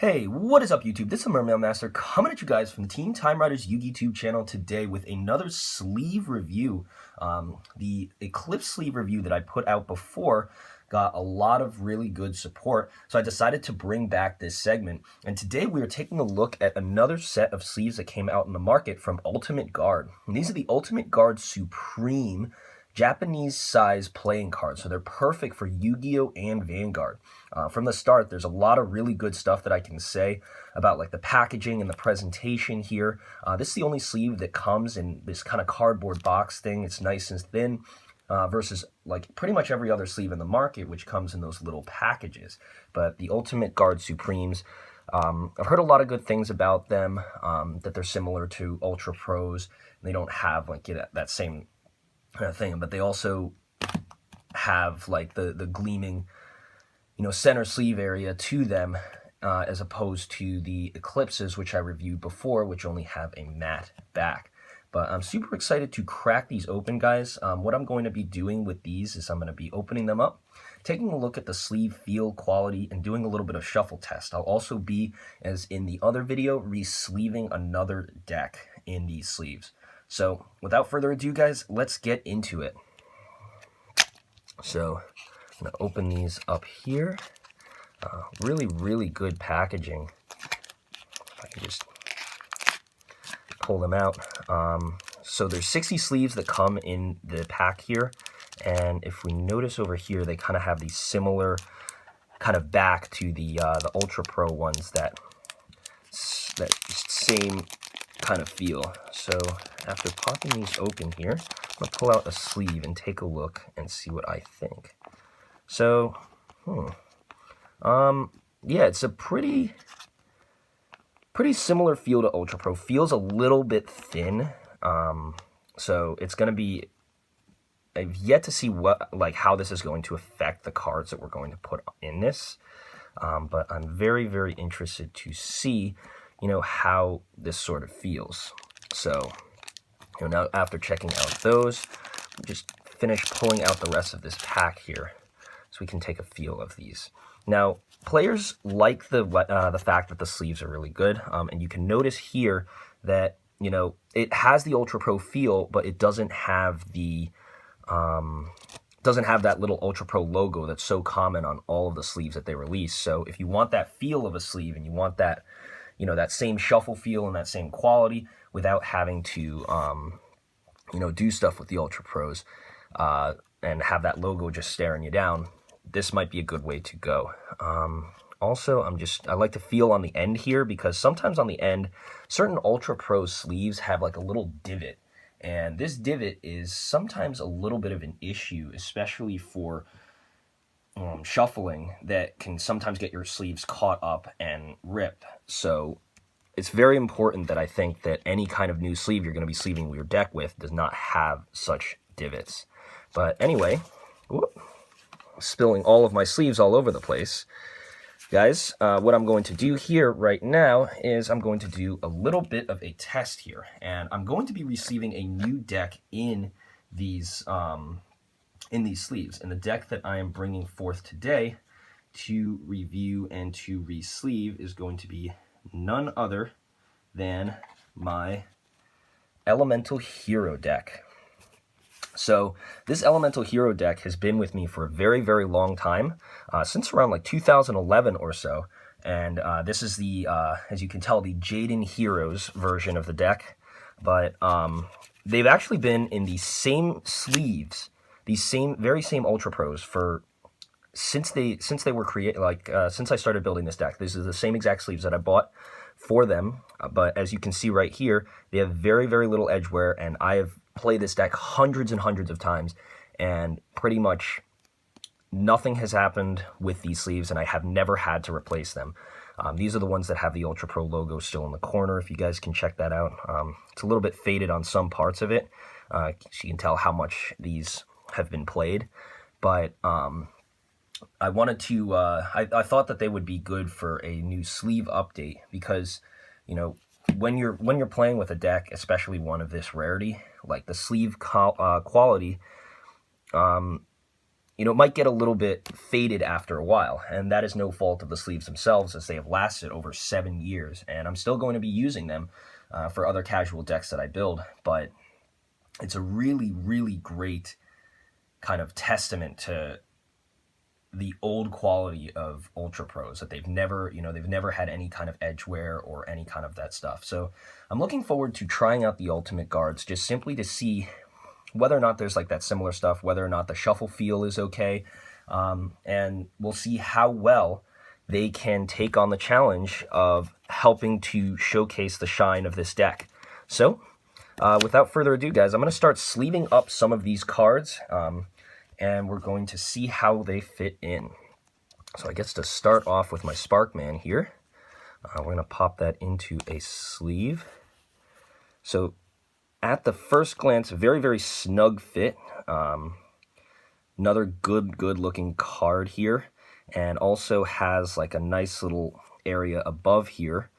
Hey, what is up YouTube? This is Mermail Master coming at you guys from the Team Time Riders YouTube channel today with another sleeve review. The Eclipse sleeve review that I put out before got a lot of really good support, so I decided to bring back this segment. And today we are taking a look at another set of sleeves that came out in the market from Ultimate Guard. And these are the Ultimate Guard Supreme Japanese size playing cards, so they're perfect for Yu-Gi-Oh and Vanguard. From the start, there's a lot of really good stuff that I can say about like the packaging and the presentation here. This is the only sleeve that comes in this kind of cardboard box thing. It's nice and thin versus like pretty much every other sleeve in the market, which comes in those little packages. But the Ultimate Guard Supremes, I've heard a lot of good things about them, that they're similar to Ultra Pros. And they don't have like that same kind of thing, but they also have like the gleaming, center sleeve area to them, as opposed to the Eclipses, which I reviewed before, which only have a matte back. But I'm super excited to crack these open, guys. What I'm going to be doing with these is I'm going to be opening them up, taking a look at the sleeve feel, quality, and doing a little bit of shuffle test. I'll also be, as in the other video, re-sleeving another deck in these sleeves. So without further ado, guys, let's get into it. So I'm going to open these up here. Really good packaging. If I can just pull them out. So there's 60 sleeves that come in the pack here. And if we notice over here, they kind of have these similar kind of back to the Ultra Pro ones, that same kind of feel. So after popping these open here, I'm going to pull out a sleeve and take a look and see what I think. So, yeah, it's a pretty similar feel to Ultra Pro. Feels a little bit thin. So it's going to be, I've yet to see how this is going to affect the cards that we're going to put in this. But I'm very interested to see, how this sort of feels. So, now after checking out those, just finish pulling out the rest of this pack here so we can take a feel of these. Now, players like the fact that the sleeves are really good, and you can notice here that, it has the Ultra Pro feel, but it doesn't have the that little Ultra Pro logo that's so common on all of the sleeves that they release. So if you want that feel of a sleeve and you want that, that same shuffle feel and that same quality without having to, do stuff with the Ultra Pros, and have that logo just staring you down, this might be a good way to go. Also, I like to feel on the end here, because sometimes on the end, certain Ultra Pro sleeves have like a little divot. And this divot is sometimes a little bit of an issue, especially for shuffling, that can sometimes get your sleeves caught up and rip. So it's very important that I think that any kind of new sleeve you're going to be sleeving your deck with does not have such divots. But anyway, spilling all of my sleeves all over the place. Guys, what I'm going to do here right now is I'm going to do a little bit of a test here, and I'm going to be receiving a new deck in these sleeves. And the deck that I am bringing forth today to review and to re-sleeve is going to be none other than my Elemental Hero deck. So this Elemental Hero deck has been with me for a very long time, since around like 2011 or so. And this is the, as you can tell, the Jaden Heroes version of the deck. But they've actually been in the same sleeves, these very same Ultra Pros since they were created, since I started building this deck. These are the same exact sleeves that I bought for them. But as you can see right here, they have very little edge wear, and I have played this deck hundreds and hundreds of times, and pretty much nothing has happened with these sleeves, and I have never had to replace them. These are the ones that have the Ultra Pro logo still in the corner, if you guys can check that out. It's a little bit faded on some parts of it, so you can tell how much these have been played. But I wanted to, I thought that they would be good for a new sleeve update, because, when you're playing with a deck, especially one of this rarity, like the sleeve quality, you know, might get a little bit faded after a while, and that is no fault of the sleeves themselves, as they have lasted over 7 years, and I'm still going to be using them for other casual decks that I build. But it's a really, really great kind of testament to the old quality of Ultra Pros, that they've never, you know, they've never had any kind of edge wear or any kind of that stuff. So I'm looking forward to trying out the Ultimate guards, just simply to see whether or not there's like that similar stuff, whether or not the shuffle feel is okay, and we'll see how well they can take on the challenge of helping to showcase the shine of this deck. So without further ado, guys, I'm going to start sleeving up some of these cards, and we're going to see how they fit in. So I guess to start off with my Sparkman here, we're going to pop that into a sleeve. So at the first glance, very, very snug fit. Another good looking card here, and also has like a nice little area above here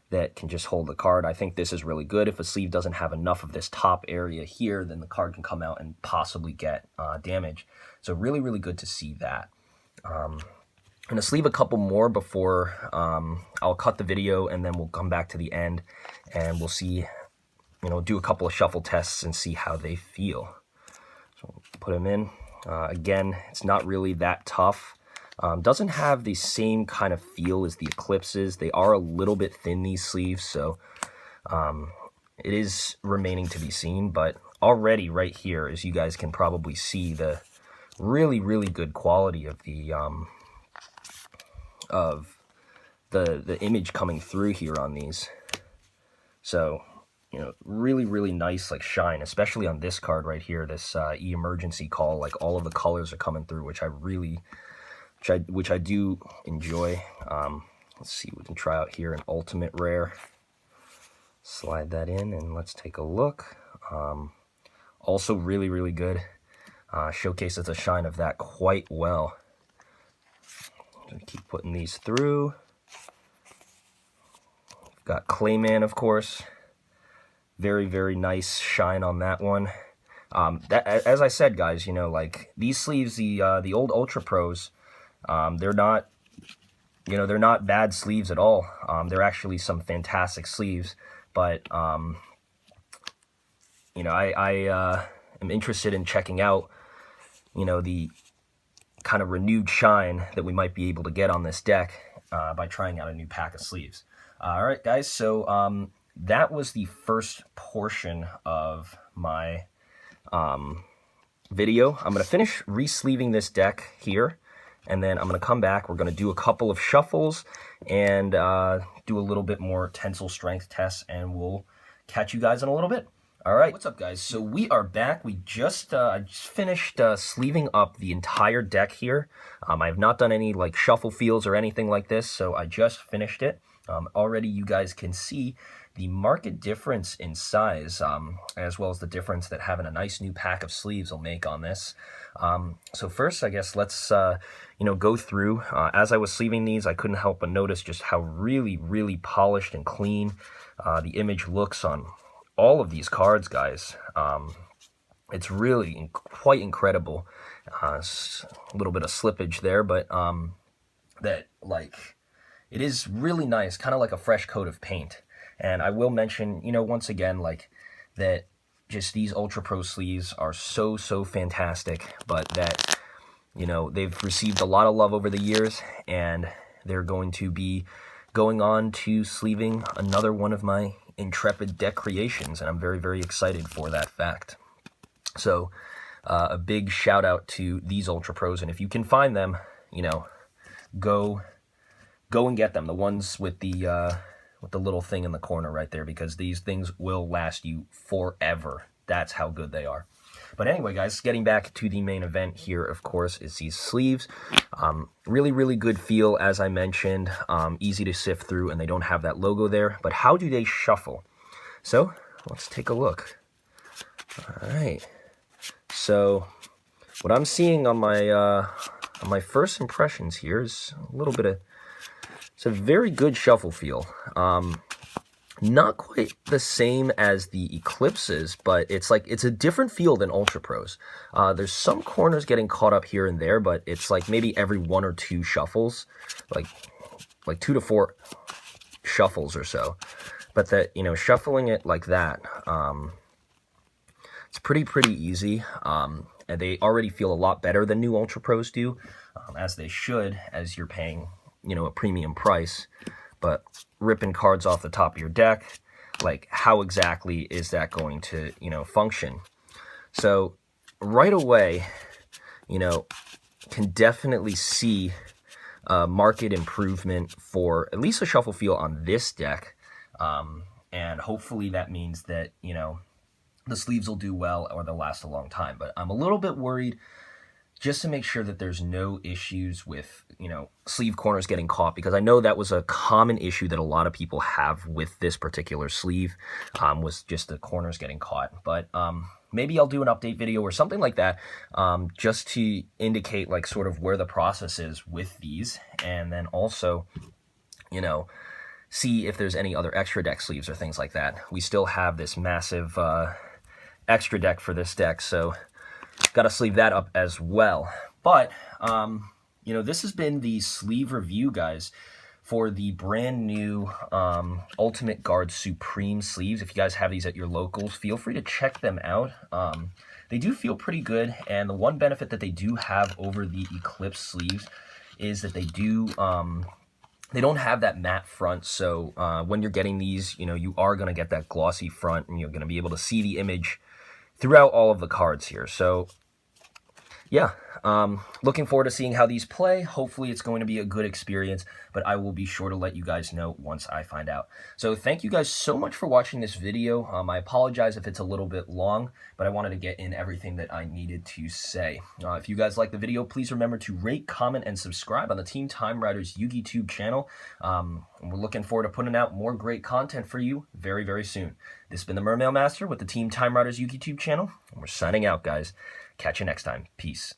that can just hold the card. I think this is really good. If a sleeve doesn't have enough of this top area here, then the card can come out and possibly get damage. So really, really good to see that. I'm going to sleeve a couple more before I'll cut the video, and then we'll come back to the end and we'll see, you know, do a couple of shuffle tests and see how they feel. So put them in. Again, it's not really that tough. Doesn't have the same kind of feel as the Eclipses. They are a little bit thin, these sleeves, so it is remaining to be seen. But already right here, as you guys can probably see, the really, really good quality of the image coming through here on these. So, you know, really, really nice like shine, especially on this card right here, this emergency call. Like all of the colors are coming through, which I really, which I do enjoy. Let's see, we can try out here an Ultimate Rare. Slide that in and let's take a look. Also really, really good. Showcases the shine of that quite well. Keep putting these through. Got Clayman, of course. Very, very nice shine on that one. That, as I said, guys, you know, like these sleeves, the old Ultra Pros, they're not, you know, they're not bad sleeves at all. They're actually some fantastic sleeves, but you know, I am interested in checking out, you know, the kind of renewed shine that we might be able to get on this deck by trying out a new pack of sleeves. All right, guys, so that was the first portion of my video. I'm going to finish re-sleeving this deck here, and then I'm going to come back. We're going to do a couple of shuffles and do a little bit more tensile strength tests, and we'll catch you guys in a little bit. All right, what's up, guys? So we are back. We just I just finished sleeving up the entire deck here. I have not done any like shuffle feels or anything like this, so I just finished it. Already you guys can see the marked difference in size, as well as the difference that having a nice new pack of sleeves will make on this. So first, I guess let's you know, go through. As I was sleeving these, I couldn't help but notice just how really, really polished and clean the image looks on all of these cards, guys. It's really quite incredible. A little bit of slippage there, but that, like, it is really nice, kind of like a fresh coat of paint. And I will mention, you know, once again, like, that just these Ultra Pro sleeves are so, so fantastic, but that, you know, they've received a lot of love over the years, and they're going to be going on to sleeving another one of my Intrepid deck creations, and I'm very, very excited for that fact. So, a big shout out to these Ultra Pros, and if you can find them, you know, go and get them. The ones with the little thing in the corner right there, because these things will last you forever. That's how good they are. But anyway, guys, getting back to the main event here, of course, is these sleeves. Really, really good feel, as I mentioned. Easy to sift through, and they don't have that logo there. But how do they shuffle? So, let's take a look. All right. So, what I'm seeing on my first impressions here is a little bit of, it's a very good shuffle feel. Not quite the same as the Eclipses, but it's like, it's a different feel than Ultra Pros. There's some corners getting caught up here and there, but it's like maybe every 1 or 2 shuffles, like 2 to 4 shuffles or so. But that, you know, shuffling it like that, it's pretty easy. And they already feel a lot better than new Ultra Pros do, as they should, as you're paying, you know, a premium price. But ripping cards off the top of your deck, like, how exactly is that going to, you know, function? So right away, you know, can definitely see market improvement for at least a shuffle feel on this deck. And hopefully that means that, you know, the sleeves will do well or they'll last a long time. But I'm a little bit worried, just to make sure that there's no issues with, you know, sleeve corners getting caught, because I know that was a common issue that a lot of people have with this particular sleeve, was just the corners getting caught. But maybe I'll do an update video or something like that, just to indicate like sort of where the process is with these, and then also, you know, see if there's any other extra deck sleeves or things like that. We still have this massive extra deck for this deck, so got to sleeve that up as well. But, you know, this has been the sleeve review, guys, for the brand new Ultimate Guard Supreme sleeves. If you guys have these at your locals, feel free to check them out. They do feel pretty good, and the one benefit that they do have over the Eclipse sleeves is that they do, they don't have that matte front, so when you're getting these, you know, you are going to get that glossy front, and you're going to be able to see the image throughout all of the cards here. So yeah, looking forward to seeing how these play. Hopefully it's going to be a good experience, but I will be sure to let you guys know once I find out. So thank you guys so much for watching this video. I apologize if it's a little bit long, but I wanted to get in everything that I needed to say. If you guys like the video, please remember to rate, comment, and subscribe on the Team Time Riders Yugioh channel. We're looking forward to putting out more great content for you very, very soon. This has been the Mermail Master with the Team Time Riders Yugioh channel, and we're signing out, guys. Catch you next time. Peace.